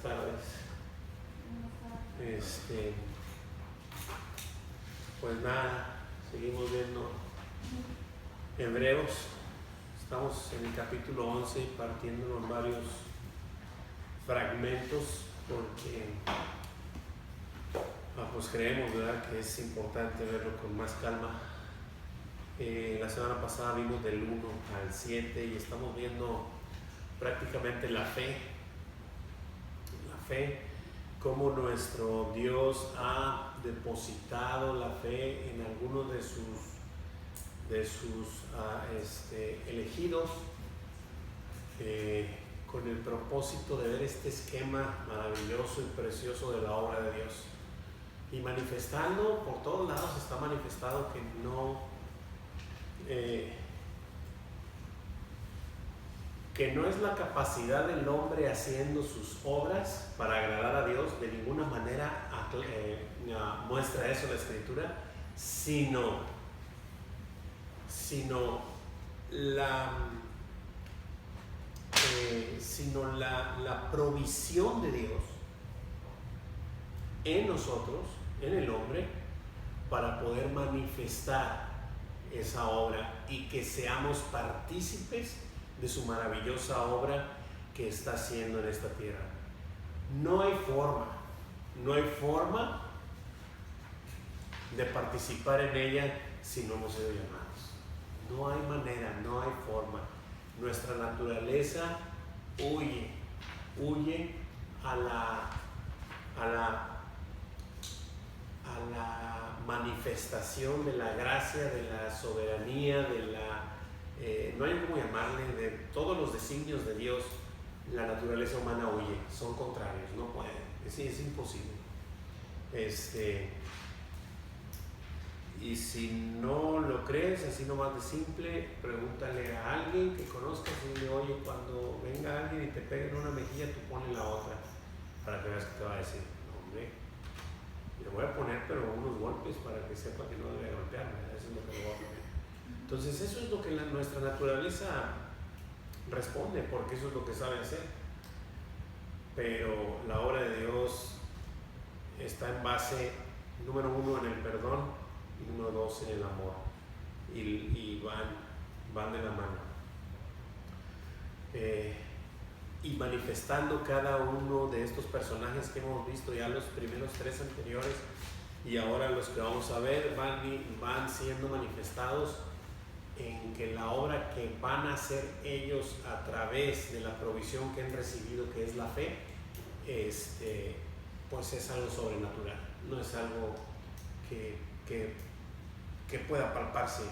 tardes. Pues nada, seguimos viendo Hebreos. Estamos en el capítulo 11, partiéndolo en varios fragmentos, porque pues creemos, ¿verdad?, que es importante verlo con más calma. La semana pasada vimos del 1 al 7 y estamos viendo prácticamente la fe, cómo nuestro Dios ha depositado la fe en algunos de sus elegidos, con el propósito de ver este esquema maravilloso y precioso de la obra de Dios, y manifestando por todos lados. Está manifestado que no es la capacidad del hombre haciendo sus obras para agradar a Dios. De ninguna manera muestra eso la Escritura, sino la provisión de Dios en nosotros, en el hombre, para poder manifestar esa obra y que seamos partícipes de su maravillosa obra que está haciendo en esta tierra. No hay forma de participar en ella si no hemos sido llamados. No hay manera, no hay forma. Nuestra naturaleza huye a la manifestación de la gracia, de la soberanía, no hay cómo llamarle, de todos los designios de Dios. La naturaleza humana huye, son contrarios, no pueden, es imposible. Y si no lo crees, así nomás de simple, pregúntale a alguien que conozcas y dile: oye, cuando venga alguien y te pegue en una mejilla, tú ponle la otra, para que veas que te va a decir: no, hombre, le voy a poner pero unos golpes para que sepa que no debe golpearme. Eso es lo que le voy a poner. Entonces eso es lo que nuestra naturaleza responde, porque eso es lo que sabe hacer. Pero la obra de Dios está en base, número 1, en el perdón, y número 2, en el amor, y van de la mano, y manifestando cada uno de estos personajes que hemos visto ya los primeros 3 anteriores, y ahora los que vamos a ver van siendo manifestados en que la obra que van a hacer ellos a través de la provisión que han recibido, que es la fe, pues es algo sobrenatural, no es algo que pueda palparse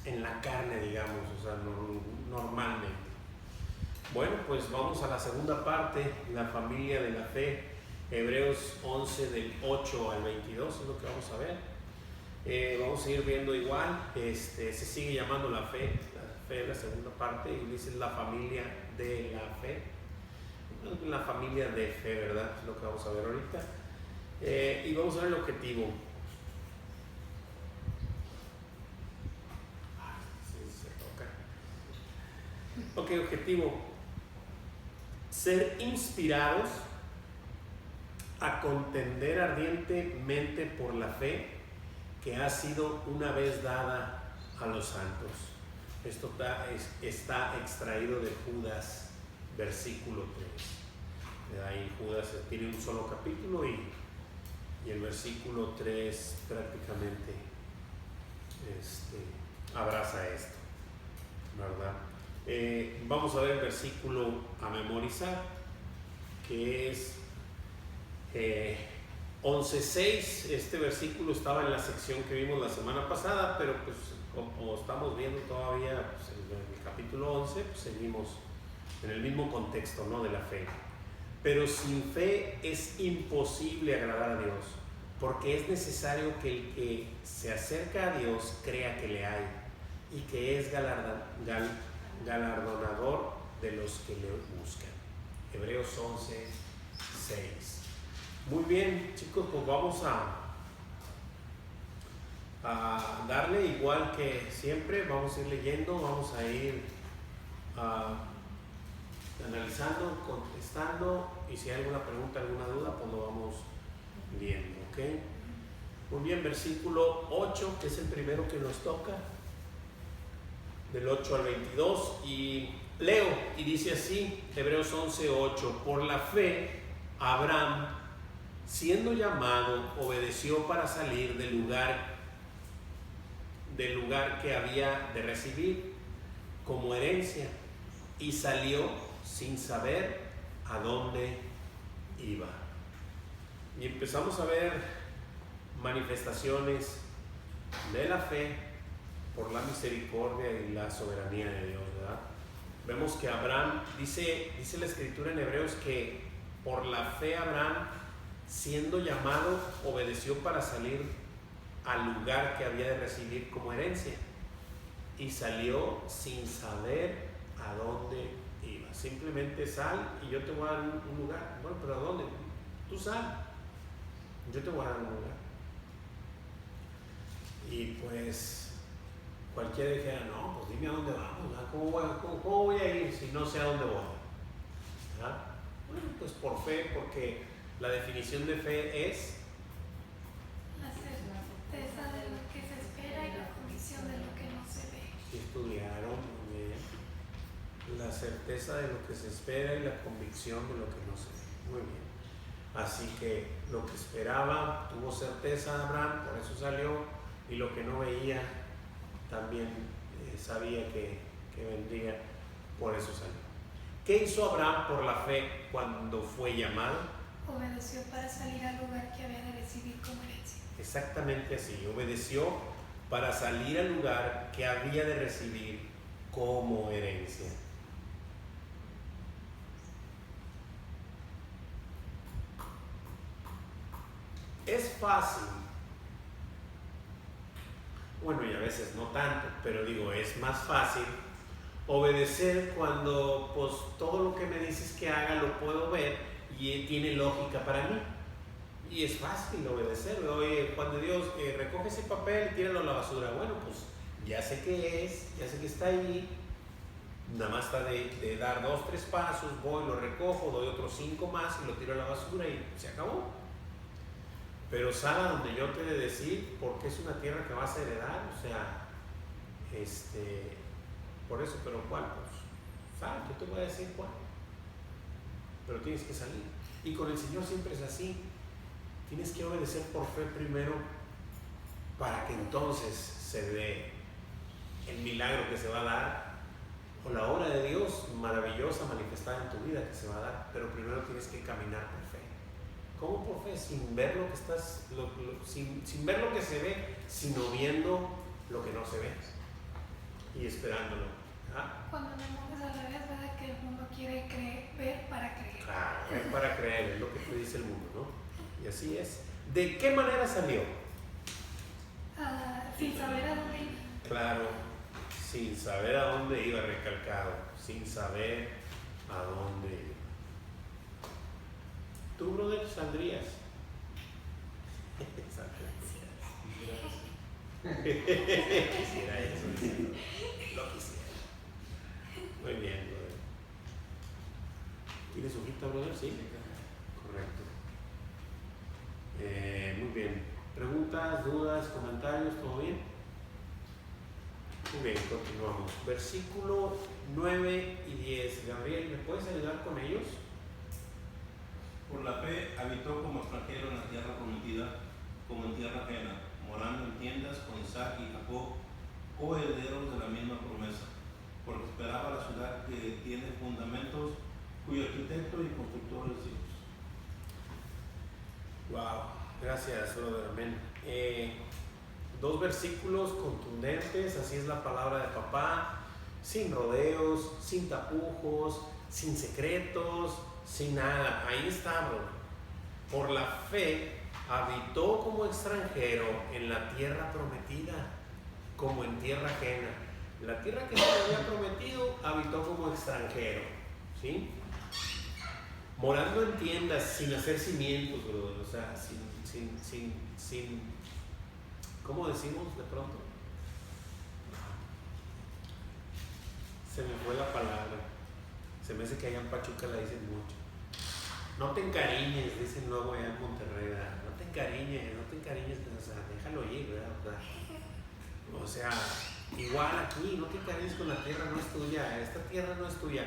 en la carne, digamos, o sea, normalmente. Bueno, pues vamos a la segunda parte, la familia de la fe. Hebreos 11 del 8 al 22 es lo que vamos a ver. Vamos a seguir viendo igual. Se sigue llamando la fe, la segunda parte, y dice la familia de la fe. La familia de fe, ¿verdad? Es lo que vamos a ver ahorita. Y vamos a ver el objetivo. Ok, objetivo: ser inspirados a contender ardientemente por la fe que ha sido una vez dada a los santos. Esto está extraído de Judas, versículo 3. Ahí Judas tiene un solo capítulo y el versículo 3 prácticamente abraza esto, ¿verdad? Vamos a ver el versículo a memorizar, que es 11:6. Este versículo estaba en la sección que vimos la semana pasada, pero pues como estamos viendo todavía pues, en el capítulo 11, pues seguimos en el mismo contexto, ¿no?, de la fe. Pero sin fe es imposible agradar a Dios, porque es necesario que el que se acerca a Dios crea que le hay y que es galardonador de los que le buscan. Hebreos 11:6. Muy bien, chicos, pues vamos a darle igual que siempre. Vamos a ir leyendo, vamos a ir analizando, contestando, y si hay alguna pregunta, alguna duda, pues lo vamos viendo, ¿ok? Muy bien, versículo 8, que es el primero que nos toca, del 8 al 22, y leo, y dice así, Hebreos 11:8, por la fe, Abraham, siendo llamado, obedeció para salir del lugar que había de recibir como herencia, y salió sin saber a dónde iba. Y empezamos a ver manifestaciones de la fe por la misericordia y la soberanía de Dios, ¿verdad? Vemos que Abraham, dice la escritura en Hebreos que por la fe Abraham, siendo llamado, obedeció para salir al lugar que había de recibir como herencia, y salió sin saber a dónde iba. Simplemente sal y yo te voy a dar un lugar. Bueno, pero ¿a dónde? Tú sal, yo te voy a dar un lugar. Y pues cualquiera dijera, no, pues dime a dónde vamos, ¿verdad? ¿Cómo voy a ir si no sé a dónde voy? ¿Verdad? Bueno, pues por fe, porque la definición de fe es la certeza de lo que se espera y la convicción de lo que no se ve. si estudiaron muy bien, la certeza de lo que se espera y la convicción de lo que no se ve. Muy bien. Así que lo que esperaba tuvo certeza Abraham, por eso salió, y lo que no veía también sabía que vendría, por eso salió. ¿Qué hizo Abraham por la fe cuando fue llamado? Obedeció para salir al lugar que había de recibir como herencia. Exactamente así, obedeció para salir al lugar que había de recibir como herencia. Es fácil, bueno, y a veces no tanto, pero digo, es más fácil obedecer cuando pues todo lo que me dices que haga lo puedo ver y tiene lógica para mí. Y es fácil obedecer. Oye, cuando Dios recoge ese papel y tíralo a la basura, bueno, pues ya sé qué es, ya sé que está ahí, nada más está de dar 2, 3 pasos, voy, lo recojo, doy otros 5 más y lo tiro a la basura y se acabó. Pero sal a donde yo te he de decir, porque es una tierra que vas a heredar, o sea, por eso, pero ¿cuál? Pues sal, yo te voy a decir cuál, pero tienes que salir. Y con el Señor siempre es así, tienes que obedecer por fe primero, para que entonces se dé el milagro que se va a dar, o la obra de Dios maravillosa manifestada en tu vida que se va a dar, pero primero tienes que caminar por fe. ¿Cómo por fe? Sin ver lo que estás, sin ver lo que se ve, sino viendo lo que no se ve y esperándolo. ¿Ah? Cuando el mundo es al revés, ¿verdad? Que el mundo quiere ver para creer. Claro, ver para creer, es lo que te dice el mundo, ¿no? Y así es. ¿De qué manera salió? Sin saber a dónde iba. Claro, sin saber a dónde iba, recalcado, sin saber a dónde iba. ¿Tú, brother, saldrías? Quisiera eso, lo quisiera. Muy bien, brother. ¿Tienes hojita, brother? Sí. Correcto. Muy bien. ¿Preguntas, dudas, comentarios? ¿Todo bien? Muy bien, continuamos. Versículo 9 y 10. Gabriel, ¿me puedes ayudar con ellos? Por la fe habitó como extranjero en la tierra prometida, como en tierra ajena, morando en tiendas con Isaac y Jacob, coherederos de la misma promesa, porque esperaba la ciudad que tiene fundamentos, cuyo arquitecto y constructor es Dios. Wow, gracias, brother. Amén. 2 versículos contundentes, así es la palabra de papá, sin rodeos, sin tapujos, sin secretos, sin nada. Ahí está, bro. Por la fe habitó como extranjero en la tierra prometida, como en tierra ajena. La tierra que se le había prometido habitó como extranjero, ¿sí? Morando en tiendas sin hacer cimientos, brother. O sea, sin ¿cómo decimos de pronto? Se me fue la palabra. Se me hace que allá en Pachuca la dicen mucho. No te encariñes, dicen luego allá en Monterrey, ¿verdad? No te encariñes, o sea, déjalo ir, ¿verdad? O sea, igual aquí, no te encariñes con la tierra, no es tuya, esta tierra no es tuya.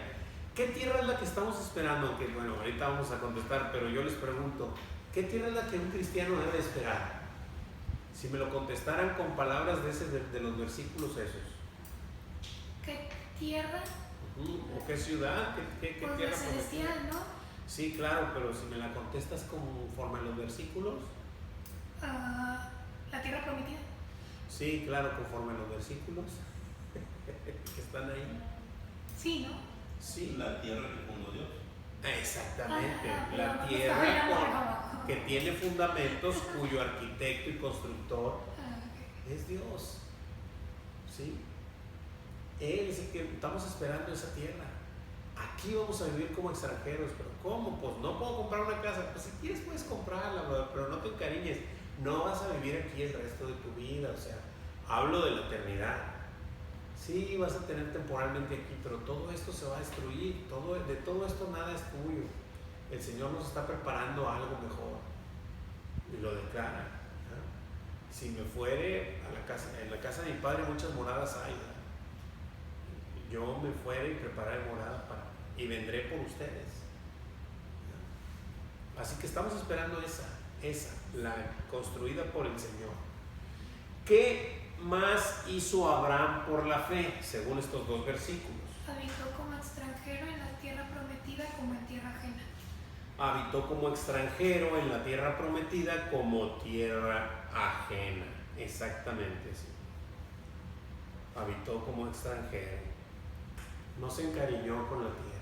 ¿Qué tierra es la que estamos esperando? Que bueno, ahorita vamos a contestar, pero yo les pregunto, ¿qué tierra es la que un cristiano debe esperar? Si me lo contestaran con palabras de los versículos esos. ¿Qué tierra? ¿O qué ciudad? ¿Qué Pues tierra la celestial, prometida? ¿no? Sí, claro, pero si me la contestas conforme a los versículos. La tierra prometida. Sí, claro, conforme a los versículos que están ahí. Sí, ¿no? Sí. La tierra que fundó Dios. Exactamente, Pero la no tierra está bien abajo. que tiene fundamentos, cuyo arquitecto y constructor Ok. es Dios. ¿Sí? Él es el que estamos esperando esa tierra. Aquí vamos a vivir como extranjeros, pero ¿cómo? Pues no puedo comprar una casa. Pues si quieres puedes comprarla, pero no te encariñes. No vas a vivir aquí el resto de tu vida, o sea, hablo de la eternidad. Sí, vas a tener temporalmente aquí, pero todo esto se va a destruir, de todo esto nada es tuyo. El Señor nos está preparando algo mejor y lo declara. ¿No? Si me fuere a la casa, en la casa de mi Padre muchas moradas hay, ¿no? Yo me fuere y prepararé morada y vendré por ustedes. ¿No? Así que estamos esperando esa, la construida por el Señor. ¿Qué más hizo Abraham por la fe, según estos dos versículos? Habitó como extranjero en la tierra prometida como en tierra ajena. Habitó como extranjero en la tierra prometida como tierra ajena. Exactamente, sí. Habitó como extranjero. No se encariñó con la tierra.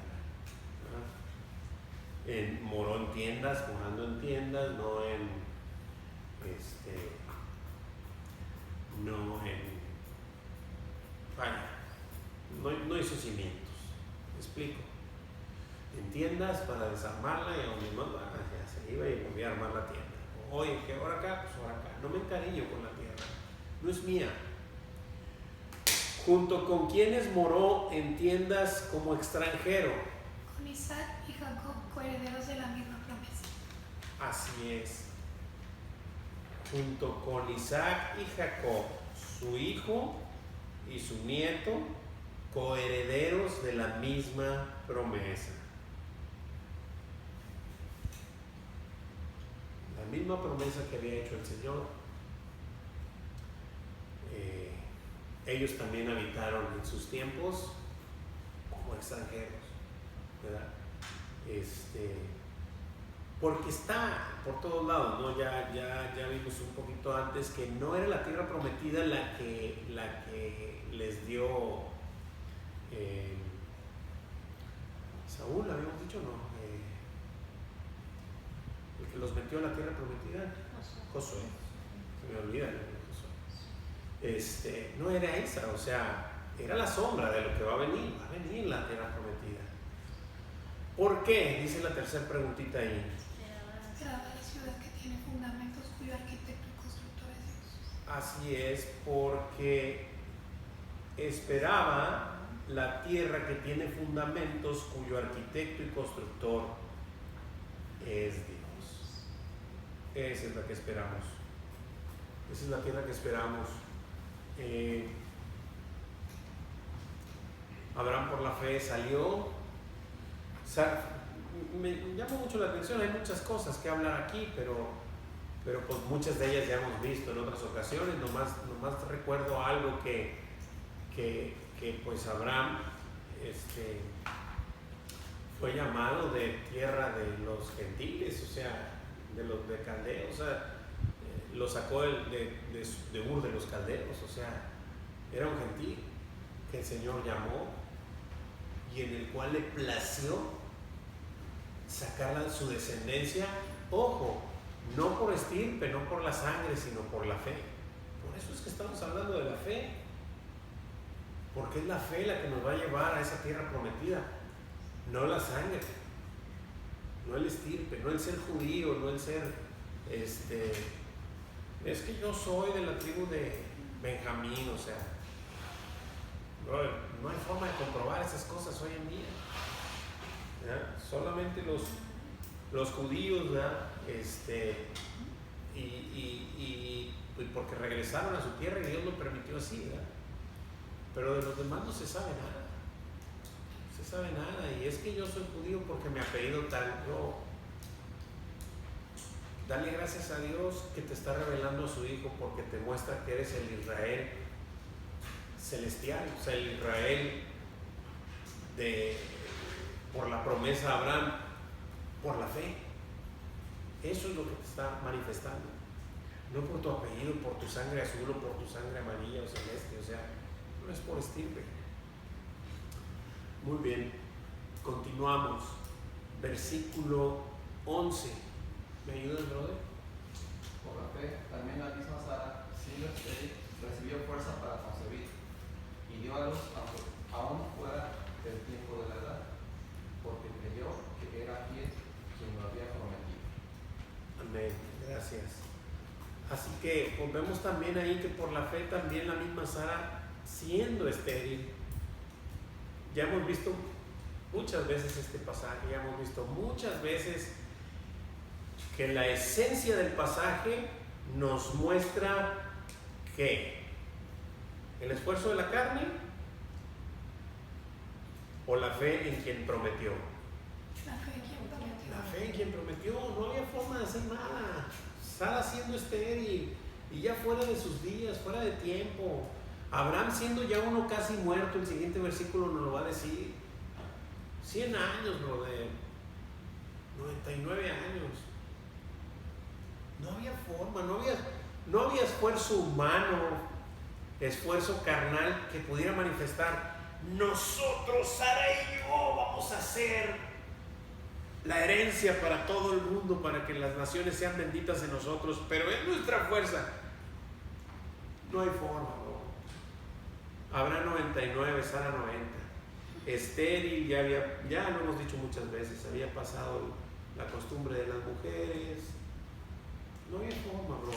Moró en tiendas, morando en tiendas, no hizo cimientos. ¿Me explico? En tiendas para desarmarla y a donde más se iba y volvía a armar la tienda. Oye, ¿qué hora acá? Pues ahora acá. No me encariño con la tierra. No es mía. Junto con quienes moró en tiendas como extranjero. Con Isaac y Jacob, coherederos de la misma promesa. Así es. Junto con Isaac y Jacob, su hijo y su nieto, coherederos de la misma promesa. La misma promesa que había hecho el Señor. Ellos también habitaron en sus tiempos como extranjeros, ¿verdad? Porque está por todos lados, ¿no? Ya vimos un poquito antes que no era la tierra prometida la que les dio Saúl, habíamos dicho, ¿no? El que los metió a la tierra prometida, Josué. Se me olvida el nombre de Josué. No era esa, o sea, era la sombra de lo que va a venir la tierra prometida. ¿Por qué? Dice la tercera preguntita ahí. Esperaba la ciudad que tiene fundamentos cuyo arquitecto y constructor es Dios. Así es, porque esperaba la tierra que tiene fundamentos cuyo arquitecto y constructor es Dios. Esa es la que esperamos. Esa es la tierra que esperamos. Abraham por la fe salió. Me llama mucho la atención, hay muchas cosas que hablar aquí, pero pues muchas de ellas ya hemos visto en otras ocasiones. Nomás recuerdo algo que pues Abraham fue llamado de tierra de los gentiles, o sea, de los de caldeos, o sea, lo sacó de Ur de los caldeos, o sea, era un gentil que el Señor llamó y en el cual le plació sacar su descendencia, ojo, no por estirpe, no por la sangre, sino por la fe. Por eso es que estamos hablando de la fe, porque es la fe la que nos va a llevar a esa tierra prometida, no la sangre, no el estirpe, no el ser judío, no el ser es que yo soy de la tribu de Benjamín, o sea, Brother, no hay forma de comprobar esas cosas hoy en día. ¿Ya? Solamente los judíos, ¿verdad? Pues porque regresaron a su tierra y Dios lo permitió así, ¿verdad? Pero de los demás no se sabe nada. No se sabe nada. Y es que yo soy judío porque mi apellido tal. No. Dale gracias a Dios que te está revelando a su Hijo porque te muestra que eres el Israel celestial, o sea, el Israel por la promesa a Abraham, por la fe. Eso es lo que te está manifestando. No por tu apellido, por tu sangre azul o por tu sangre amarilla o celeste, o sea, no es por estirpe. Muy bien, continuamos. Versículo 11. ¿Me ayudas, brother? Por la fe, también la misma Sara, siendo estéril, recibió fuerza para concebir y dio a luz aún fuera del tiempo de la edad, porque creyó que era fiel quien lo había prometido. Amén, gracias. Así que pues vemos también ahí que por la fe también la misma Sara, siendo estéril, ya hemos visto muchas veces este pasaje, ya hemos visto muchas veces que la esencia del pasaje nos muestra que el esfuerzo de la carne o la fe en quien prometió. La fe en quien prometió. La fe en quien prometió, no había forma de hacer nada. Sara siendo estéril y ya fuera de sus días, fuera de tiempo. Abraham siendo ya uno casi muerto, el siguiente versículo nos lo va a decir. 100 años, brother. 99 años. No había forma, no había esfuerzo humano, esfuerzo carnal que pudiera manifestar. Nosotros, Sara y yo, vamos a hacer la herencia para todo el mundo, para que las naciones sean benditas en nosotros, pero es nuestra fuerza. No hay forma, no. Habrá 99, Sara 90. Estéril, ya lo hemos dicho muchas veces, había pasado la costumbre de las mujeres. No había forma, bro.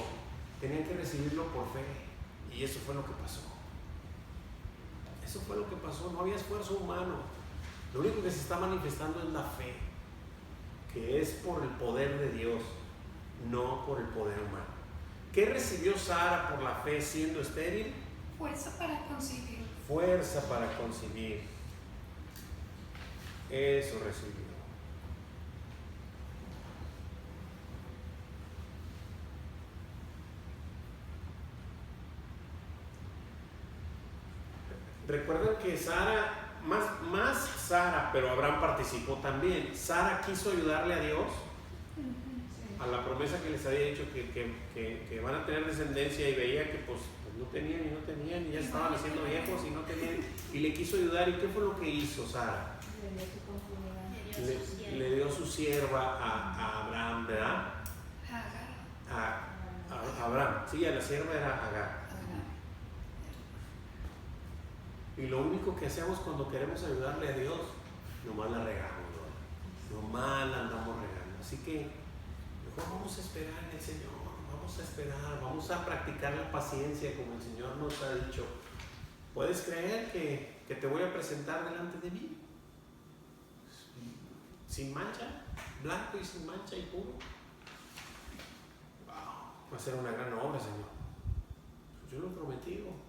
Tenían que recibirlo por fe. Y eso fue lo que pasó. Eso fue lo que pasó. No había esfuerzo humano. Lo único que se está manifestando es la fe, que es por el poder de Dios, no por el poder humano. ¿Qué recibió Sara por la fe siendo estéril? Fuerza para concebir. Fuerza para concebir. Eso recibió. Recuerden que Sara, más Sara, pero Abraham participó también. Sara quiso ayudarle a Dios a la promesa que les había dicho que van a tener descendencia, y veía que pues no tenían y ya estaban haciendo viejos y no tenían, y le quiso ayudar. ¿Y qué fue lo que hizo Sara? Le dio su sierva a Abraham, ¿verdad? A Abraham, sí, a la sierva era Agar. Y lo único que hacemos cuando queremos ayudarle a Dios, nomás la regamos, ¿no? Nomás la andamos regando. Así que mejor vamos a esperar en el Señor, vamos a esperar, vamos a practicar la paciencia como el Señor nos ha dicho. ¿Puedes creer que te voy a presentar delante de mí? Sin mancha, blanco y sin mancha y puro. Wow, va a ser una gran obra, Señor. Yo lo he prometido.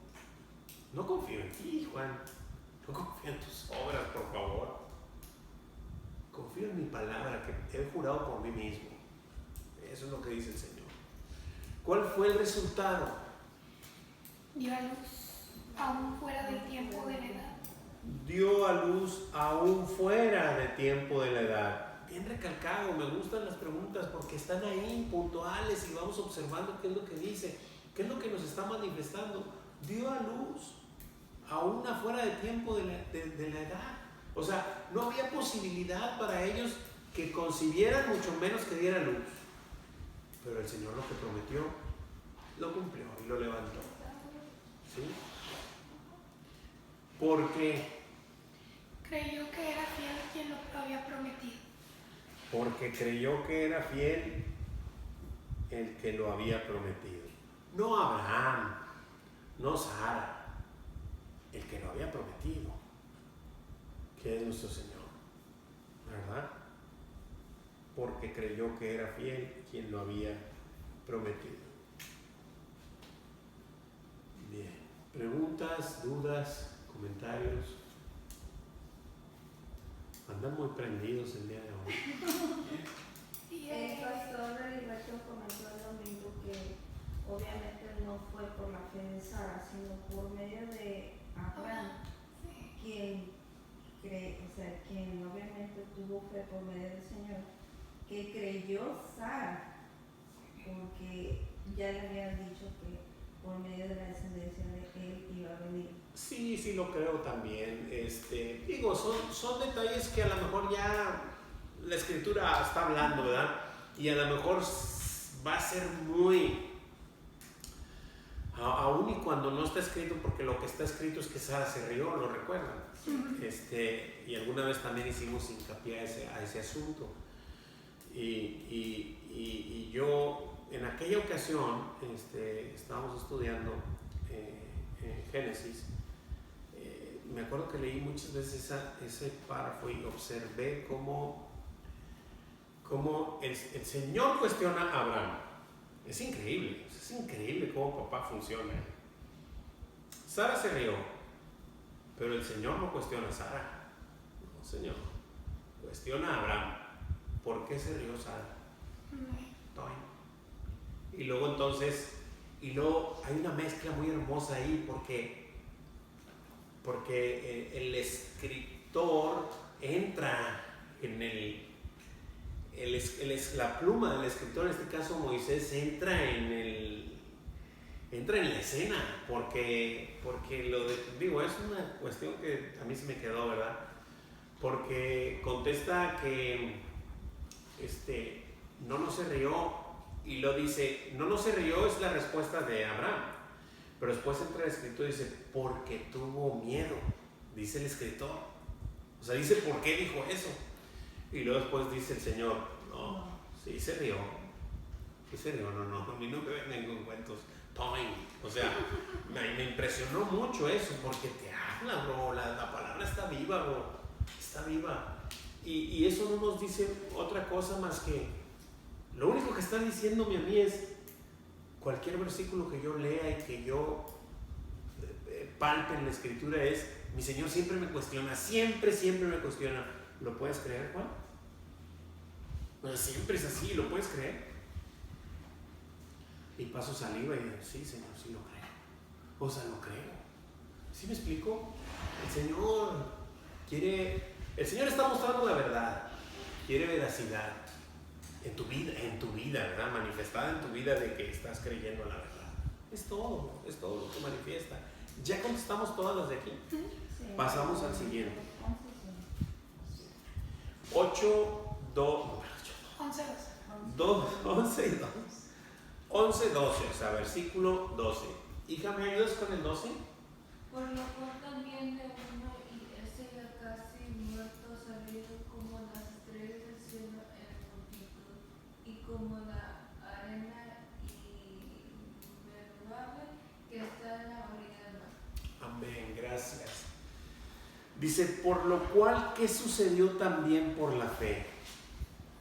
No confío en ti, Juan. No confío en tus obras, por favor. Confío en mi palabra que he jurado por mí mismo. Eso es lo que dice el Señor. ¿Cuál fue el resultado? Dio a luz aún fuera del tiempo de la edad. Dio a luz aún fuera de tiempo de la edad. Bien recalcado, me gustan las preguntas porque están ahí puntuales y vamos observando qué es lo que dice, qué es lo que nos está manifestando. Dio a luz aún afuera de tiempo de la edad. O sea, no había posibilidad para ellos que concibieran, mucho menos que diera luz. Pero el Señor lo que prometió, lo cumplió y lo levantó. ¿Sí? Porque creyó que era fiel quien lo había prometido. Porque creyó que era fiel el que lo había prometido. No Abraham, no Sara. el que lo había prometido, que es nuestro Señor, ¿verdad? Porque creyó que era fiel quien lo había prometido. Bien, preguntas, dudas, comentarios. Andan muy prendidos el día de hoy. El pastor Heriberto comentó el domingo que obviamente no fue por la fe de Sara, sino por medio de Abraham, quien obviamente tuvo fe por medio del Señor, que creyó Sara, porque ya le habían dicho que por medio de la descendencia de él iba a venir. Sí, lo creo también. Digo, son detalles que a lo mejor ya la Escritura está hablando, ¿verdad? Y a lo mejor va a ser muy, aún y cuando no está escrito, porque lo que está escrito es que Sara se rió, ¿lo recuerdan? Y alguna vez también hicimos hincapié a ese asunto. Y yo, en aquella ocasión, estábamos estudiando Génesis. Me acuerdo que leí muchas veces ese párrafo y observé cómo el Señor cuestiona a Abraham. Es increíble cómo papá funciona. Sara se rió, pero el Señor no cuestiona a Sara. No, Señor, cuestiona a Abraham. ¿Por qué se rió Sara? Y luego hay una mezcla muy hermosa ahí, porque el escritor entra en la pluma del escritor, en este caso Moisés, entra en la escena, porque es una cuestión que a mí se me quedó, ¿verdad? Porque contesta que no se rió, y lo dice, no se rió, es la respuesta de Abraham. Pero después entra el escritor y dice, porque tuvo miedo, dice el escritor. O sea, dice por qué dijo eso. Y luego después dice el Señor, no, sí se rió. No, a mí no me vengan con cuentos. O sea, me impresionó mucho eso, porque te habla, bro, la palabra está viva, bro, está viva. Y eso no nos dice otra cosa más que, lo único que está diciéndome a mí es, cualquier versículo que yo lea y que yo palpe en la Escritura es, mi Señor siempre me cuestiona, siempre me cuestiona. ¿Lo puedes creer, Juan? Bueno, siempre es así, ¿lo puedes creer? Y paso saliva y digo, sí, Señor, sí lo creo. O sea, lo creo. ¿Sí me explico? El Señor está mostrando la verdad, quiere veracidad en tu vida, ¿verdad? Manifestada en tu vida de que estás creyendo la verdad. Es todo lo que manifiesta. Ya contestamos todas las de aquí. Sí. Pasamos al siguiente. 8, 2, 11, 11 y 2. 11, 12, o sea, versículo 12. Hija, ¿me ayudas con el 12? Por lo cual también de uno y ese ya casi muerto salido como las estrellas del cielo en multitud y como la arena inmensurable que está en la orilla del mar. Amén, gracias. Dice, por lo cual, ¿qué sucedió también por la fe?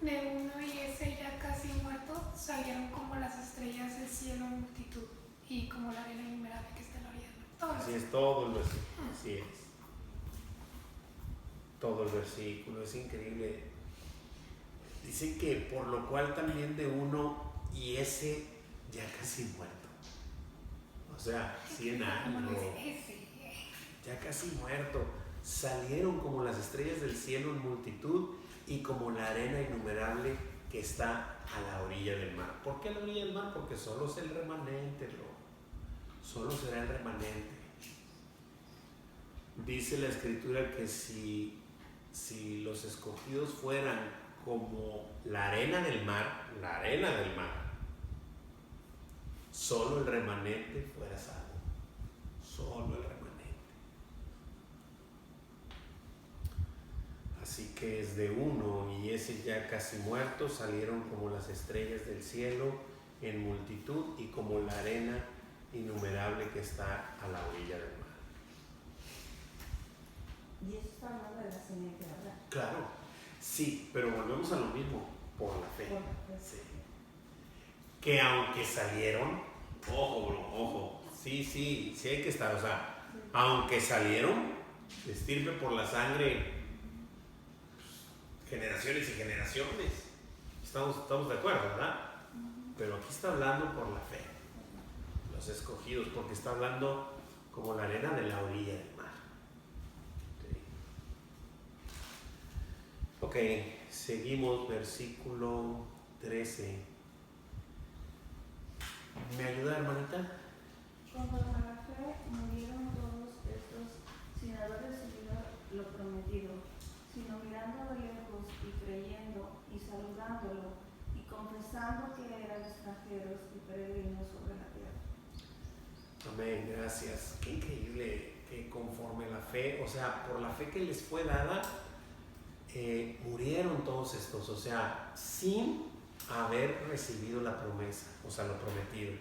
De uno y ese ya casi muerto salieron como las estrellas del cielo en multitud y como la arena innumerable que está en la orilla del mar. Así es todo el versículo. Así es. Todo el versículo, es increíble. Dice que por lo cual también de uno y ese ya casi muerto. O sea, 100 años. Ya casi muerto. Salieron como las estrellas del cielo en multitud y como la arena innumerable que está a la orilla del mar. ¿Por qué a la orilla del mar? Porque solo es el remanente, bro. Solo será el remanente. Dice la Escritura que si los escogidos fueran como la arena del mar, solo el remanente fuera salvo. Solo el remanente. Así que es de uno y ese ya casi muerto salieron como las estrellas del cielo en multitud y como la arena innumerable que está a la orilla del mar. Y eso está hablando de la simiente de Abraham. Claro, sí, pero volvemos a lo mismo, por la fe. Por la fe. Sí. Que aunque salieron, ojo, bro, ojo, sí hay que estar, o sea, aunque salieron, de estirpe por la sangre, pues, generaciones y generaciones. Estamos de acuerdo, ¿verdad? Pero aquí está hablando por la fe, los escogidos, porque está hablando como la arena de la orilla del mar. Sí. Ok, seguimos, versículo 13. ¿Me ayuda, hermanita? Conforme a la fe murieron todos estos sin haber recibido lo prometido, sino mirando de lejos y creyendo y saludándolo y confesando que eran extranjeros y peregrinos sobre la tierra. Amén, gracias. Qué increíble que conforme a la fe, o sea, por la fe que les fue dada, murieron todos estos, o sea, sin haber recibido la promesa, o sea, lo prometido,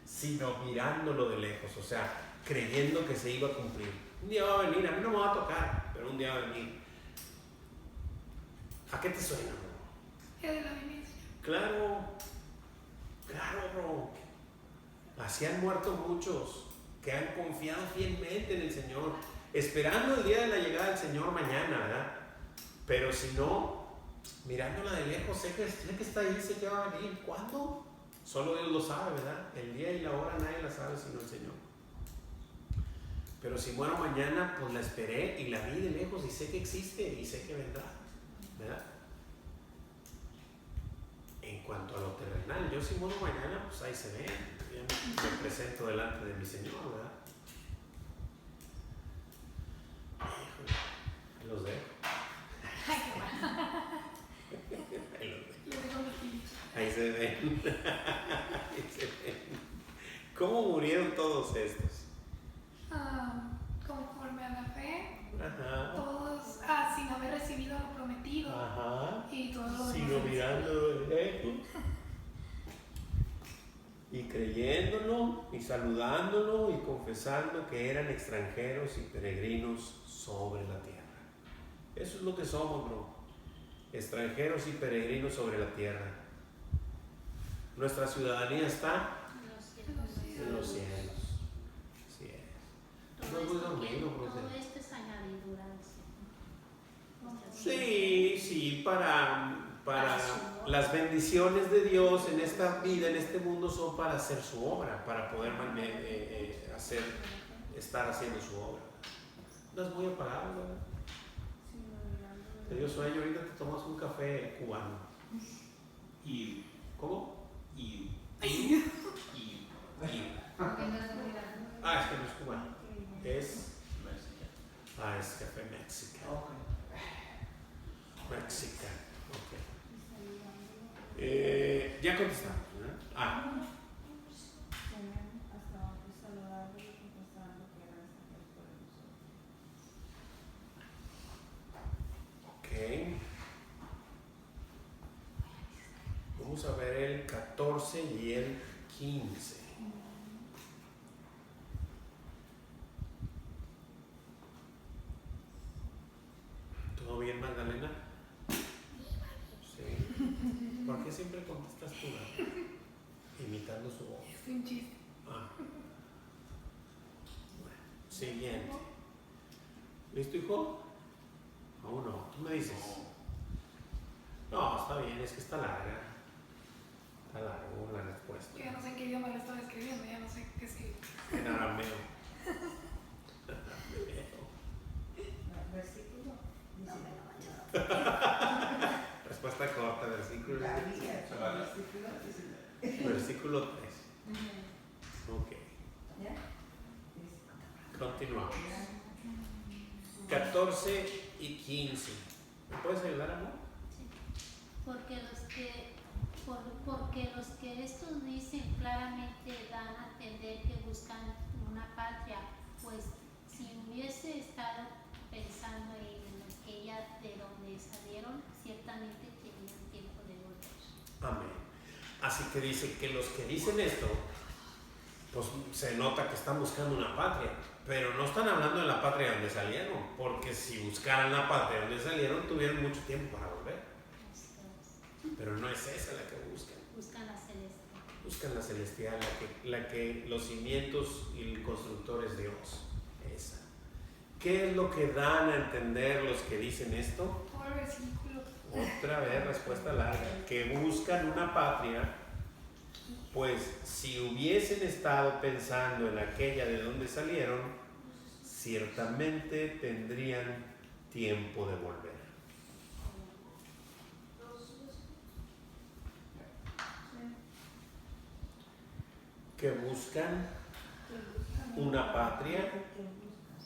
sino mirándolo de lejos, o sea, creyendo que se iba a cumplir. Un día va a venir, a mí no me va a tocar, pero un día va a venir. ¿A qué te suena, bro? Es de la Venecia. Claro, bro. Así han muerto muchos que han confiado fielmente en el Señor, esperando el día de la llegada del Señor mañana, ¿verdad? Pero si no, mirándola de lejos, sé que está ahí, sé que va a venir. ¿Cuándo? Solo Dios lo sabe, ¿verdad? El día y la hora nadie la sabe sino el Señor. Pero si muero mañana, pues la esperé y la vi de lejos y sé que existe y sé que vendrá, ¿verdad? En cuanto a lo terrenal, yo si muero mañana, pues ahí se ve, ya me presento delante de mi Señor, ¿verdad? Híjole, los dejo. Ay, qué mal. Ahí los dejo. Lo dejo los pillos. Ahí se ven. Ahí se ven. ¿Cómo murieron todos estos? Conforme a la fe, Ajá. todos sin haber recibido lo prometido. Ajá. Y todos los Sino demás. mirándolo de lejos. Y creyéndolo y saludándolo y confesando que eran extranjeros y peregrinos sobre la tierra. Eso es lo que somos, bro. Extranjeros y peregrinos sobre la tierra. Nuestra ciudadanía está en los cielos. Así es. No es muy dormido, Todo profe. esto es añadidura. Sí, para las bendiciones de Dios en esta vida, en este mundo, son para hacer su obra, para poder estar haciendo su obra. Andas muy apagado, ¿verdad? Te dio sueño, ahorita te tomas un café cubano. Y, ¿Cómo? y, Es que no es cubano. Es café mexicano. Mexicano. Ok. Ya contestamos, ¿verdad? Hasta abajo saludando y confesando que eran extranjeros por nosotros. Ok. Vamos a ver el 14 y el 15. ¿Todo bien, Magdalena? Sí. ¿Por qué siempre contestas tú, imitando su voz? Es un chiste. Bueno, siguiente. ¿Listo, hijo? Aún no. ¿Tú me dices? No, está bien, es que está larga. Está largo la respuesta. Yo ya no sé en qué idioma le estaba escribiendo, ya no sé qué escribir. En arameo. Versículo 19. Respuesta corta, versículo 3. Ok, ¿Ya? continuamos. 14 y 15. ¿Me puedes ayudar, amor? Porque los que estos dicen claramente dan a entender que buscan una patria, pues si hubiese estado pensando en aquella de donde salieron, ciertamente tenían tiempo de volver. Amén. Así que dice que los que dicen esto, pues se nota que están buscando una patria, pero no están hablando de la patria donde salieron, porque si buscaran la patria donde salieron, tuvieron mucho tiempo para volver. Pero no es esa la que buscan. Buscan la celestial. Buscan la celestial, la que los cimientos y el constructor es Dios. Esa. ¿Qué es lo que dan a entender los que dicen esto? Todo el versículo. Otra vez, respuesta larga. Que buscan una patria, pues si hubiesen estado pensando en aquella de donde salieron, ciertamente tendrían tiempo de volver. Que buscan una patria,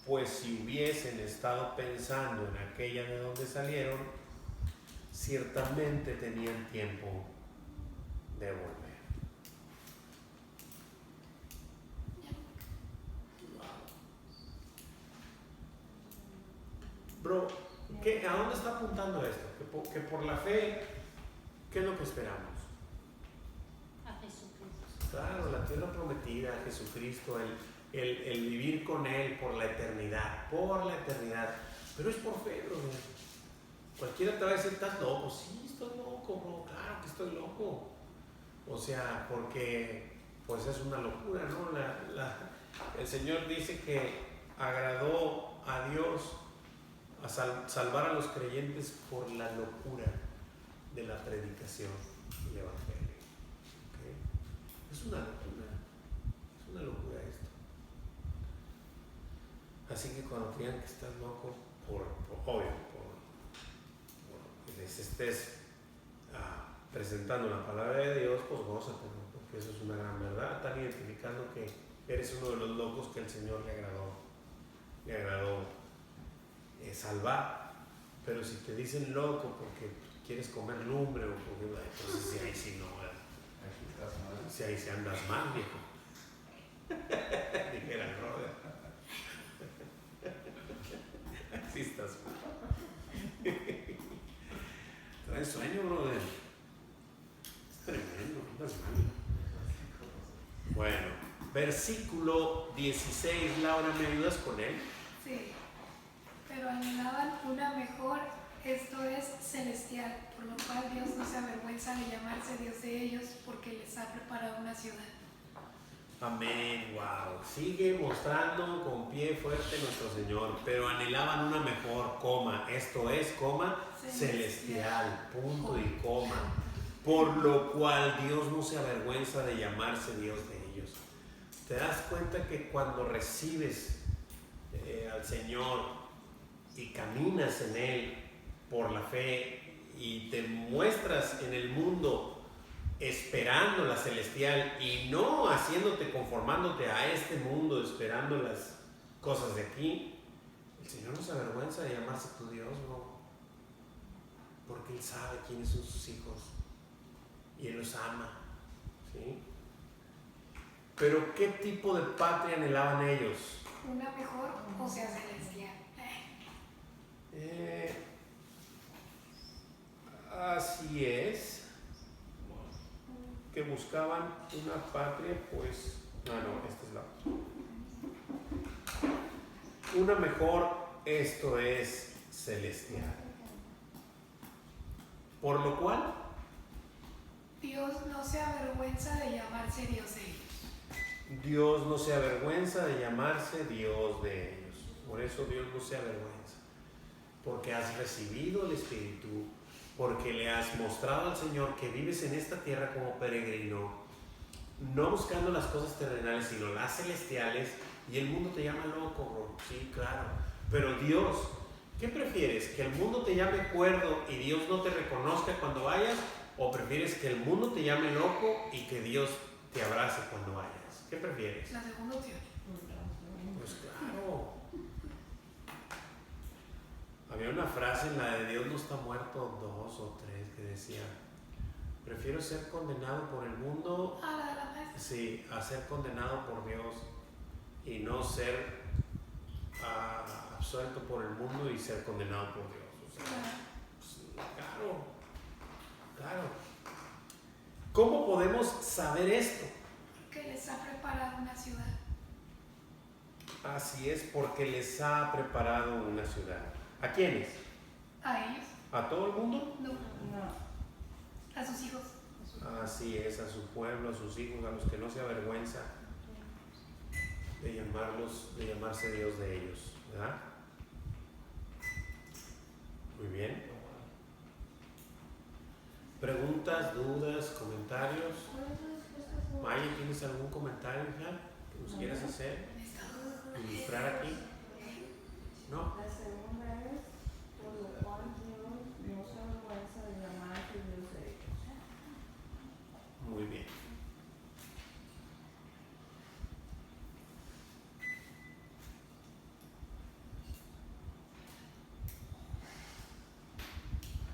pues si hubiesen estado pensando en aquella de donde salieron, ciertamente tenían tiempo de volver. Bro, ¿a dónde está apuntando esto? Que por la fe, ¿qué es lo que esperamos? A Jesucristo. Claro, la tierra prometida, Jesucristo, el vivir con Él por la eternidad, pero es por fe, bro. Cualquiera te va a decir, estás loco. Sí, estoy loco, bro, claro que estoy loco. O sea, porque pues es una locura, ¿no? El Señor dice que agradó a Dios a salvar a los creyentes por la locura de la predicación del Evangelio. ¿Okay? Es una locura esto. Así que cuando te digan que estás loco, por les estés presentando la palabra de Dios, pues gózate, ¿no? Porque eso es una gran verdad. Están identificando que eres uno de los locos que el Señor le agradó salvar. Pero si te dicen loco porque quieres comer lumbre o porque, entonces si ahí sí no, si ahí sí andas mal, viejo. Dijera el brother. Así estás mal. ¿Traes sueño, brother? Es tremendo, andas mal. Bueno, versículo 16, Laura, ¿me ayudas con él? Sí, pero anhelaban una mejor, esto es celestial, por lo cual Dios no se avergüenza de llamarse Dios de ellos, porque les ha preparado una ciudad. Amén, wow. Sigue mostrando con pie fuerte nuestro Señor, pero anhelaban una mejor, esto es, celestial, punto y coma. Por lo cual Dios no se avergüenza de llamarse Dios de ellos. ¿Te das cuenta que cuando recibes al Señor y caminas en Él por la fe y te muestras en el mundo esperando la celestial y no conformándote a este mundo, esperando las cosas de aquí, el Señor no se avergüenza de llamarse tu Dios, bro, porque Él sabe quiénes son sus hijos y Él los ama, ¿sí? Pero ¿qué tipo de patria anhelaban ellos? Una mejor, o sea, celestial. Así es, que buscaban una patria, pues, esta es la una mejor, esto es celestial. Por lo cual, Dios no se avergüenza de llamarse Dios de ellos. Dios no se avergüenza de llamarse Dios de ellos. Por eso Dios no se avergüenza, porque has recibido el Espíritu, porque le has mostrado al Señor que vives en esta tierra como peregrino, no buscando las cosas terrenales, sino las celestiales, y el mundo te llama loco, bro. Sí, claro. Pero Dios, ¿qué prefieres? ¿Que el mundo te llame cuerdo y Dios no te reconozca cuando vayas? ¿O prefieres que el mundo te llame loco y que Dios te abrace cuando vayas? ¿Qué prefieres? La segunda opción. Pues claro. Había una frase en la de Dios no está muerto 2 o 3 que decía: prefiero ser condenado por el mundo, La de la maestra. sí, a ser condenado por Dios y no ser absuelto por el mundo y ser condenado por Dios. O sea, pues, claro. ¿Cómo podemos saber esto? porque les ha preparado una ciudad. Así es, porque les ha preparado una ciudad. ¿A quiénes? ¿A ellos? ¿A todo el mundo? No, No. a sus hijos. Así es, a su pueblo, a sus hijos, a los que no se avergüenza de llamarse Dios de ellos, ¿verdad? Muy bien. ¿Preguntas, dudas, comentarios? Maya, ¿tienes algún comentario, hija, que nos quieras hacer? ¿Ilustrar aquí? ¿No? La segunda es, por lo cual Dios no se avergüenza de llamarse Dios de ellos. Muy bien.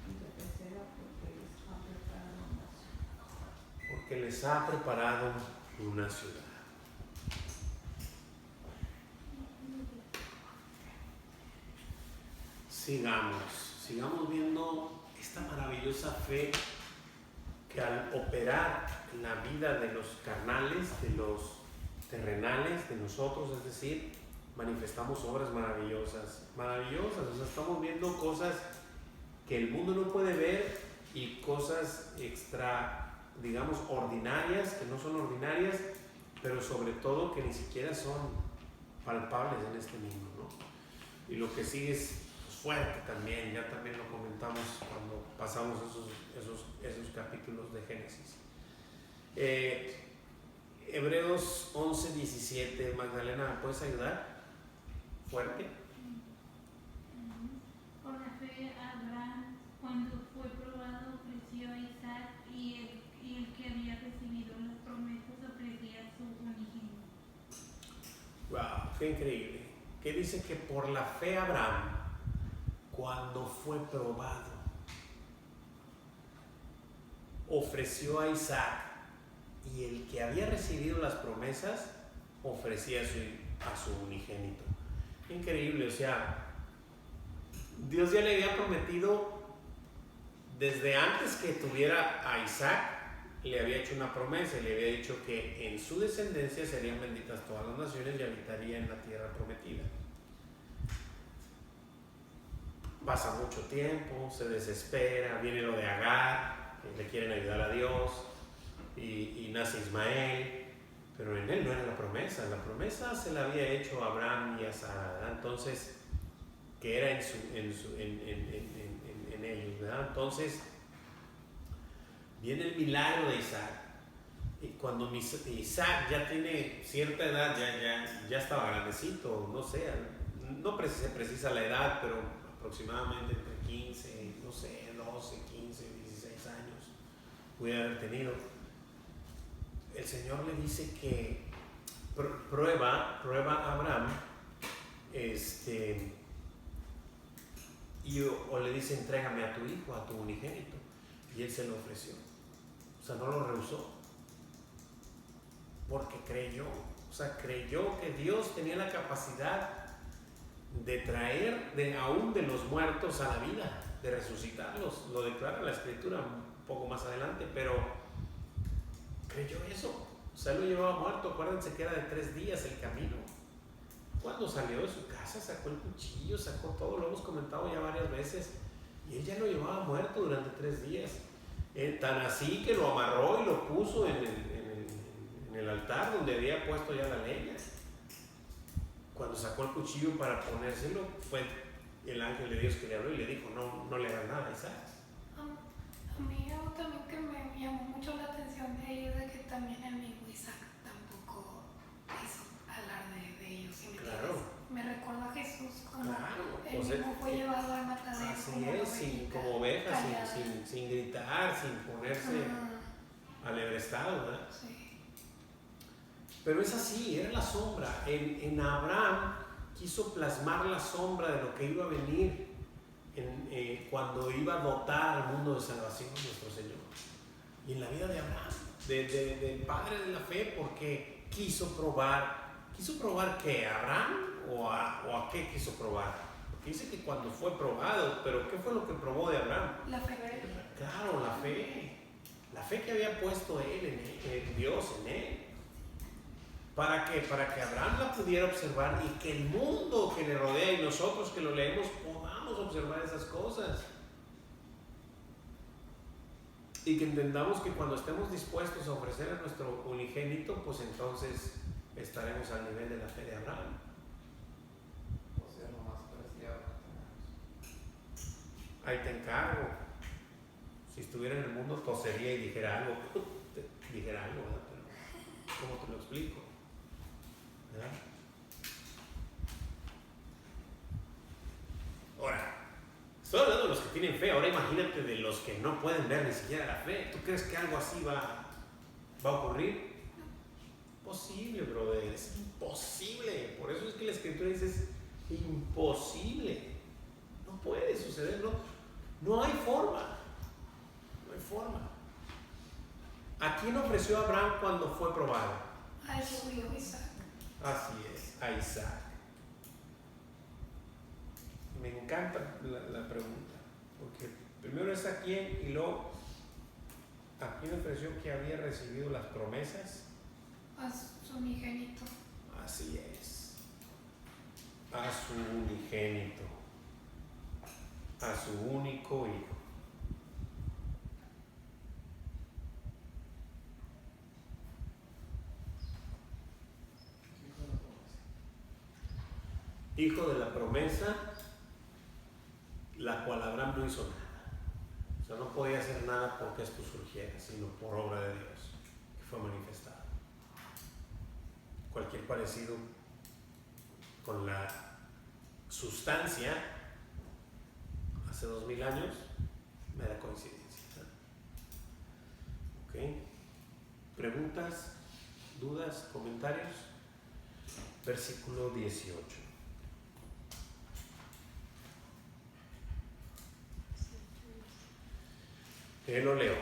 Y la tercera, porque les ha preparado una ciudad. Porque les ha preparado una ciudad. Sigamos viendo esta maravillosa fe que al operar en la vida de los carnales, de los terrenales, de nosotros, es decir, manifestamos obras maravillosas, o sea, estamos viendo cosas que el mundo no puede ver y cosas digamos, ordinarias, que no son ordinarias, pero sobre todo que ni siquiera son palpables en este mundo, ¿no? Y lo que sigue es fuerte también, ya también lo comentamos cuando pasamos esos capítulos de Génesis. Hebreos 11:17, Magdalena, ¿me puedes ayudar? Fuerte. Por la fe, Abraham, cuando fue probado, ofreció a Isaac, y el que había recibido las promesas ofrecía a su unigénito. ¡Wow! ¡Qué increíble! Que dice que por la fe Abraham, cuando fue probado, ofreció a Isaac, y el que había recibido las promesas ofrecía a su unigénito. Increíble, o sea, Dios ya le había prometido desde antes que tuviera a Isaac, le había hecho una promesa y le había dicho que en su descendencia serían benditas todas las naciones y habitaría en la tierra prometida. Pasa mucho tiempo, se desespera, viene lo de Agar, que le quieren ayudar a Dios, y nace Ismael, pero en él no era la promesa se la había hecho a Abraham y a Sara, ¿verdad? Entonces, que era en ellos, ¿verdad? Entonces, viene el milagro de Isaac, y cuando Isaac ya tiene cierta edad, ya estaba grandecito, no sé, no se precisa la edad, pero aproximadamente entre 15, no sé, 12, 15, 16 años puede haber tenido. El Señor le dice que prueba a Abraham, o le dice, entrégame a tu hijo, a tu unigénito, y él se lo ofreció. O sea, no lo rehusó, porque creyó que Dios tenía la capacidad de traer aún de los muertos a la vida, de resucitarlos. Lo declara la Escritura un poco más adelante, pero creyó eso. O sea, él lo llevaba muerto. Acuérdense que era de 3 días el camino. Cuando salió de su casa, sacó el cuchillo, sacó todo, lo hemos comentado ya varias veces, y él ya lo llevaba muerto durante 3 días. Tan así que lo amarró y lo puso en el altar donde había puesto ya la leña. Cuando sacó el cuchillo para ponérselo, fue el ángel de Dios que le habló y le dijo, no le hagas nada a Isaac. A mí algo también que me llamó mucho la atención de ellos, de que también el mismo Isaac tampoco hizo alarde de ellos. Claro. Me recuerda a Jesús como Claro, él mismo fue llevado al matadero. Así es, como oveja, sin gritar, sin ponerse alebrestado, ¿verdad? Sí. Pero es así, era la sombra. En Abraham quiso plasmar la sombra de lo que iba a venir cuando iba a dotar al mundo de salvación nuestro Señor. Y en la vida de Abraham, del padre de la fe, porque quiso probar ¿qué? ¿A Abraham o a qué quiso probar? Porque dice que cuando fue probado, pero ¿qué fue lo que probó de Abraham? La fe. Claro, la fe que había puesto él en Dios, en él. ¿Para qué? Para que Abraham la pudiera observar y que el mundo que le rodea y nosotros que lo leemos podamos observar esas cosas. Y que entendamos que cuando estemos dispuestos a ofrecer a nuestro unigénito, pues entonces estaremos al nivel de la fe de Abraham. O sea, lo más preciado que tenemos. Ahí te encargo. Si estuviera en el mundo, tosería y dijera algo. Dijera algo, ¿verdad? Pero ¿cómo te lo explico? ¿Verdad? Ahora, estoy hablando de los que tienen fe. Ahora imagínate de los que no pueden ver ni siquiera la fe. ¿Tú crees que algo así va a ocurrir? Imposible, brother. Es imposible. Por eso es que la Escritura dice es imposible. No puede suceder. No hay forma. No hay forma. ¿A quién ofreció Abraham cuando fue probado? A su hijo Isaac. Así es, a Isaac. Me encanta la pregunta, porque primero es a quién y luego a quién ofreció que había recibido las promesas. A su unigénito. Así es, a su unigénito, a su único hijo. Hijo de la promesa, la cual Abraham no hizo nada. O sea, no podía hacer nada porque esto surgiera, sino por obra de Dios, que fue manifestado. Cualquier parecido con la sustancia hace 2000 años me da coincidencia. ¿Ok? ¿Preguntas, dudas, comentarios? Versículo 18. Lo leo.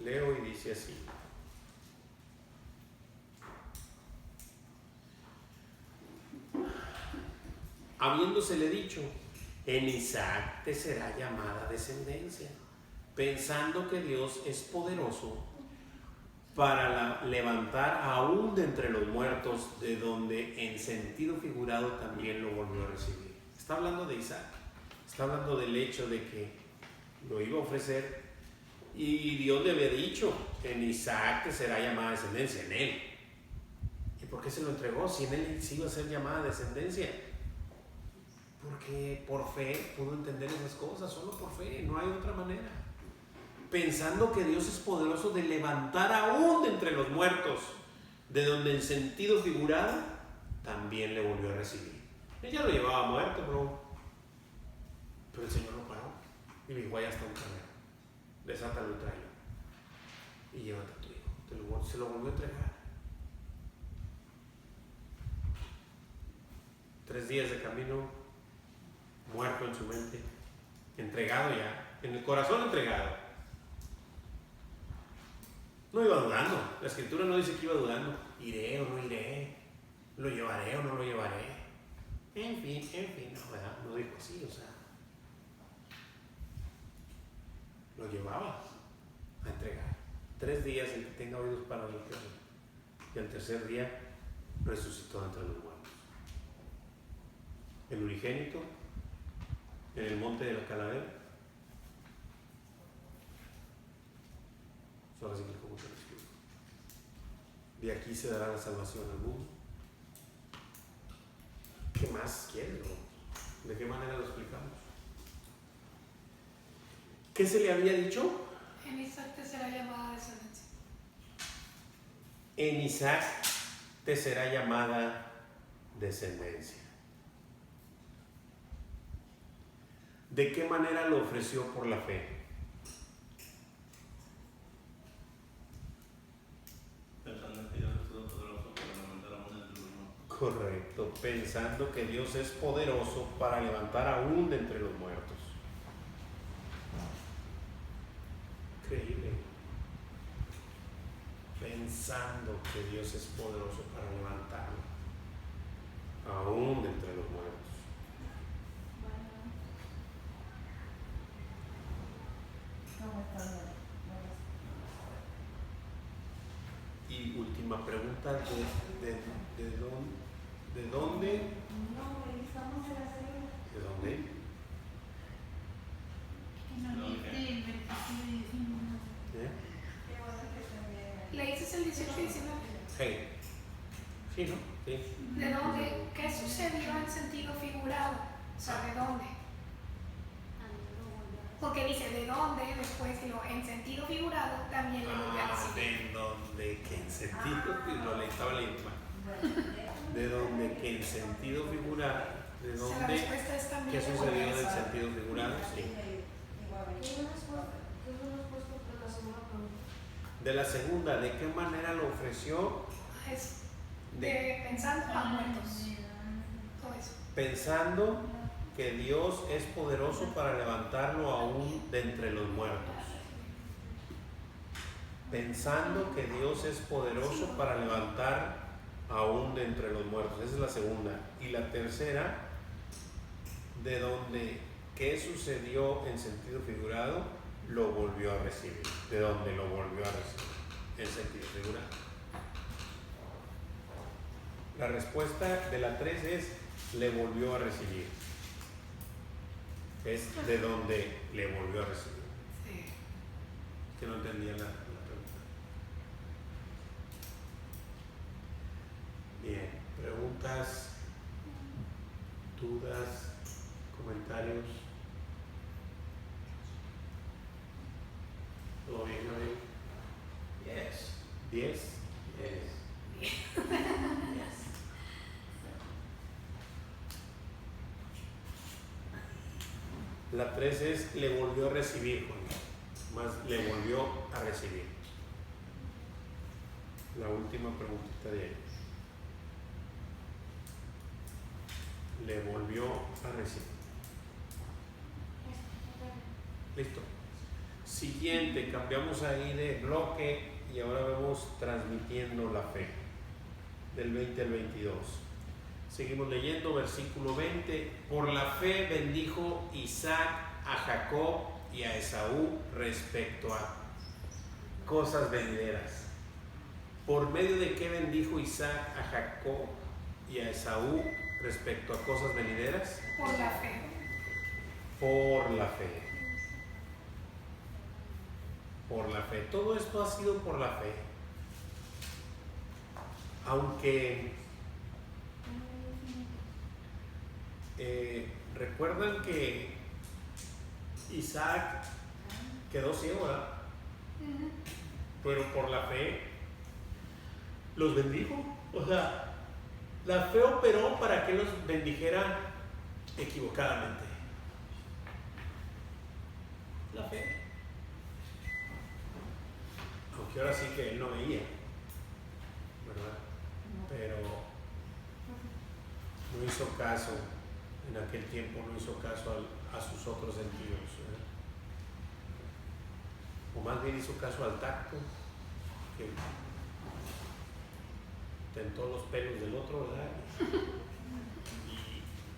Leo y dice así. Habiéndosele dicho, en Isaac te será llamada descendencia, pensando que Dios es poderoso para levantar aún de entre los muertos, de donde en sentido figurado también lo volvió a recibir. Está hablando de Isaac, está hablando del hecho de que lo iba a ofrecer y Dios le había dicho, en Isaac te será llamada descendencia, en él. ¿Y por qué se lo entregó si en él sí iba a ser llamada descendencia? Porque por fe pudo entender esas cosas, solo por fe, no hay otra manera. Pensando que Dios es poderoso de levantar aún de entre los muertos, de donde en sentido figurado también le volvió a recibir. Ella lo llevaba muerto, bro, pero el Señor lo paró y le dijo, allá está un carnero, desátalo y tráelo y llévate a tu hijo. Se lo volvió a entregar. 3 días de camino, muerto en su mente, entregado ya, en el corazón entregado. No iba dudando, la Escritura no dice que iba dudando, iré o no iré, lo llevaré o no lo llevaré, en fin, no, ¿verdad? No dijo así, o sea, lo llevaba a entregar. 3 días el que tenga oídos para oír que oiga, y al tercer día resucitó entre los muertos. El unigénito en el monte de la calavera. Ahora sí que como te lo explico. De aquí se dará la salvación al mundo. ¿Qué más quieres, bro? ¿De qué manera lo explicamos? ¿Qué se le había dicho? En Isaac te será llamada descendencia. En Isaac te será llamada descendencia. ¿De qué manera lo ofreció por la fe? Pensando que Dios es todopoderoso para levantar aún entre los muertos. Correcto, pensando que Dios es poderoso para levantar aún de entre los muertos. Increíble. Pensando que Dios es poderoso para levantarlo aún de entre los muertos. Y última última pregunta, ¿de dónde? No, estamos en la segunda. ¿De dónde? ¿Eh? Qué bueno que también. ¿Leíste el 18 y 19? Hey. Sí, ¿no? Sí. ¿De dónde? ¿Qué sucedió en sentido figurado? O sea, ¿de dónde? Porque dice de dónde, después en sentido figurado también le volvió a recibir. ¿De dónde que en sentido figurado? Lo estaba leyendo mal. De dónde que en sentido figurado, ¿de O sea, la dónde? respuesta es también ¿Qué le sucedió volvió a en el recibir. sentido figurado? Sí. ¿Qué hemos puesto para la segunda pregunta? De la segunda, ¿de qué manera lo ofreció? Es de pensando a muertos. Todo eso. Pensando que Dios es poderoso para levantarlo aún de entre los muertos. Pensando que Dios es poderoso para levantar aún de entre los muertos. Esa es la segunda. Y la tercera, de donde qué sucedió en sentido figurado, lo volvió a recibir. De donde lo volvió a recibir en sentido figurado. La respuesta de la 3 es le volvió a recibir. Es de donde le volvió a recibir. Sí. Que no entendía la pregunta. Bien, preguntas, dudas, comentarios. ¿Todo bien, Gabriel? Yes. 10. Yes. La 3 es le volvió a recibir, Juan. Más le volvió a recibir. La última preguntita de ellos. Le volvió a recibir. Listo. Siguiente, cambiamos ahí de bloque y ahora vemos transmitiendo la fe. Del 20 al 22. Seguimos leyendo versículo 20. Por la fe bendijo Isaac a Jacob y a Esaú respecto a cosas venideras. ¿Por medio de qué bendijo Isaac a Jacob y a Esaú respecto a cosas venideras? Por la fe. Por la fe. Por la fe. Todo esto ha sido por la fe. Aunque recuerdan que Isaac quedó ciego, ¿verdad? Pero por la fe los bendijo. O sea, la fe operó para que los bendijera equivocadamente. La fe. Aunque ahora sí que él no veía, ¿verdad? Pero no hizo caso, en aquel tiempo no hizo caso a sus otros sentidos, ¿verdad? O más bien hizo caso al tacto, que tentó los pelos del otro, ¿verdad?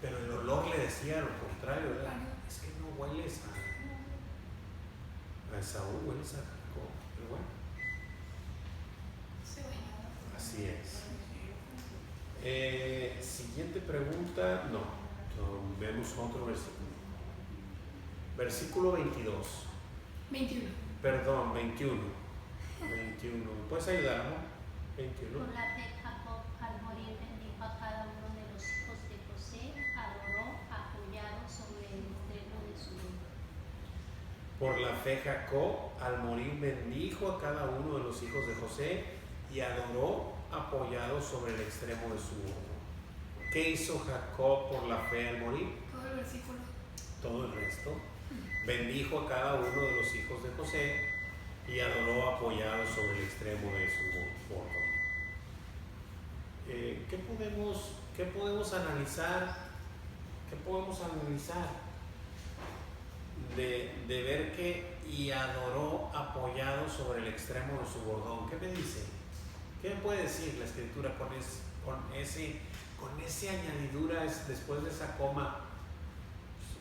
Pero el olor le decía lo contrario, ¿verdad? Es que no hueles a Esaú, hueles a Jacob, pero bueno. Así es. Siguiente pregunta, no, vemos otro versículo. Versículo 22. 21. Perdón, 21. 21. ¿Puedes ayudarme? 21. Por la fe Jacob al morir bendijo a cada uno de los hijos de José, adoró apoyado sobre el extremo de su mano. Por la fe Jacob al morir bendijo a cada uno de los hijos de José y adoró apoyado sobre el extremo de su mano. ¿Qué hizo Jacob por la fe al morir? Todo el versículo. Todo el resto. Bendijo a cada uno de los hijos de José y adoró apoyado sobre el extremo de su bordón. ¿Qué podemos analizar? ¿Qué podemos analizar de ver que y adoró apoyado sobre el extremo de su bordón? ¿Qué me dice? ¿Qué me puede decir la escritura con ese añadidura después de esa coma?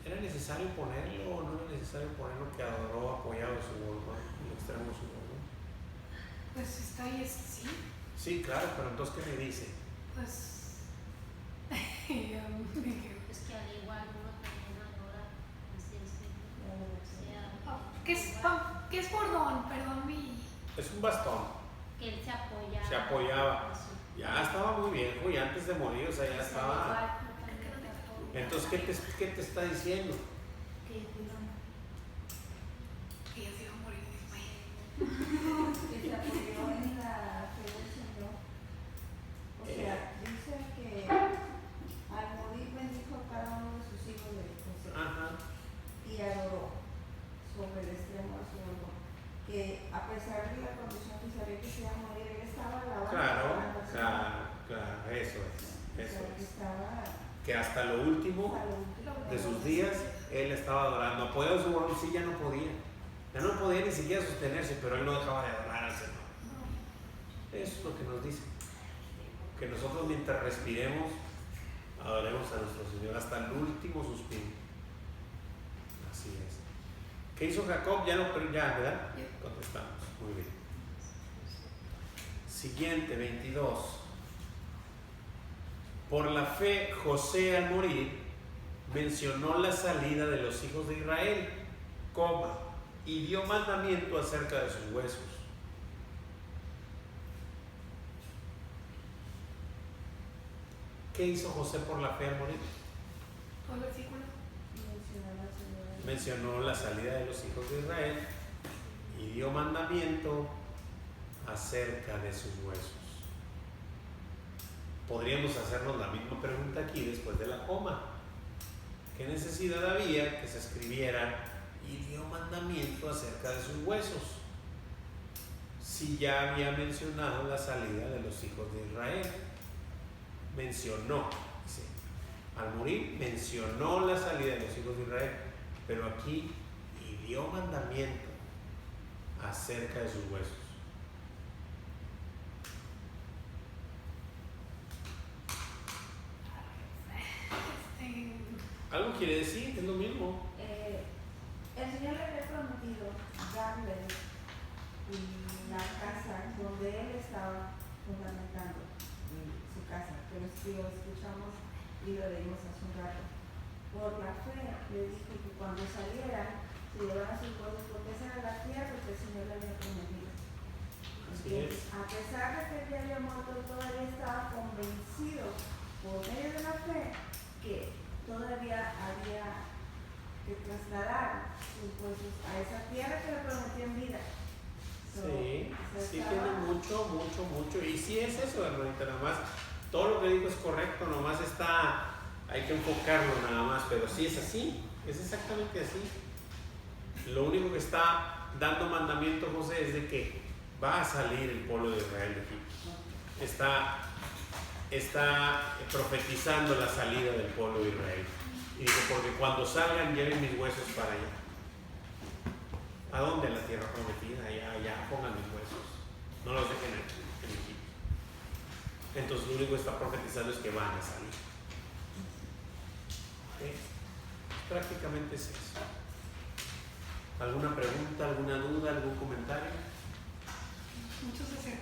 ¿Era necesario ponerlo o no era necesario ponerlo que adoró apoyado su bordón, el extremo de su bordón? Pues está ahí, es sí. Sí, claro, pero entonces, ¿qué me dice? Pues, y yo dije, Es que al igual uno también adora, así es ¿qué es bordón? Perdón, Es un bastón. que él se apoyaba. Se apoyaba. Ya estaba muy viejo y antes de morir, o sea, ya estaba. Entonces, ¿qué te está diciendo? que ya se iba a morir después. Que se apoyó en la fe del Señor. O sea, dice que al morir bendijo a cada uno de sus hijos de José Ajá. y adoró sobre el extremo de su dolor. Que a pesar de la condición que sabía que se iba a morir, él estaba alabando. Claro, eso es. O sea, que estaba Que hasta lo último a lo último de sus días, él estaba adorando. Apoyado en su bolsillo, ya no podía. Ya no podía ni siquiera sostenerse, pero él no dejaba de adorar al Señor. Eso es lo que nos dice. Que nosotros mientras respiremos, adoremos a nuestro Señor hasta el último suspiro. Así es. ¿Qué hizo Jacob? Ya no, pero ya, ¿verdad? Contestamos. Muy bien. Siguiente, 22. Por la fe, José al morir mencionó la salida de los hijos de Israel, y dio mandamiento acerca de sus huesos. ¿Qué hizo José por la fe al morir? ¿Todo el versículo? Mencionó la salida de los hijos de Israel y dio mandamiento acerca de sus huesos. Podríamos hacernos la misma pregunta aquí después de la coma. ¿Qué necesidad había que se escribiera y dio mandamiento acerca de sus huesos? Si ya había mencionado la salida de los hijos de Israel. Mencionó, dice, al morir mencionó la salida de los hijos de Israel, pero aquí y dio mandamiento acerca de sus huesos. Algo quiere decir, es lo mismo. El Señor le había prometido darle la casa donde él estaba fundamentando su casa, que lo escuchamos y lo leímos hace un rato. Por la fe le dijo que cuando saliera se llevaran sus huesos, porque esa era la tierra que el Señor le había prometido. Así Entonces, es. a pesar de que él ya había muerto, todavía estaba convencido por medio de la fe que todavía había que trasladar sus huesos a esa tierra que le prometió en vida. Sí, tiene mucho. Y sí es eso, hermanita, nada más. Todo lo que digo es correcto, nomás hay que enfocarlo nada más, pero sí es así, es exactamente así. Lo único que está dando mandamiento José es de que va a salir el pueblo de Israel de Egipto. Está profetizando la salida del pueblo de Israel. Y dijo, porque cuando salgan lleven mis huesos para allá. ¿A dónde? En la tierra prometida, allá pongan mis huesos. No los dejen aquí, en Egipto. Entonces lo único que está profetizando es que van a salir. ¿Okay? Prácticamente es eso. ¿Alguna pregunta, alguna duda, algún comentario? Muchos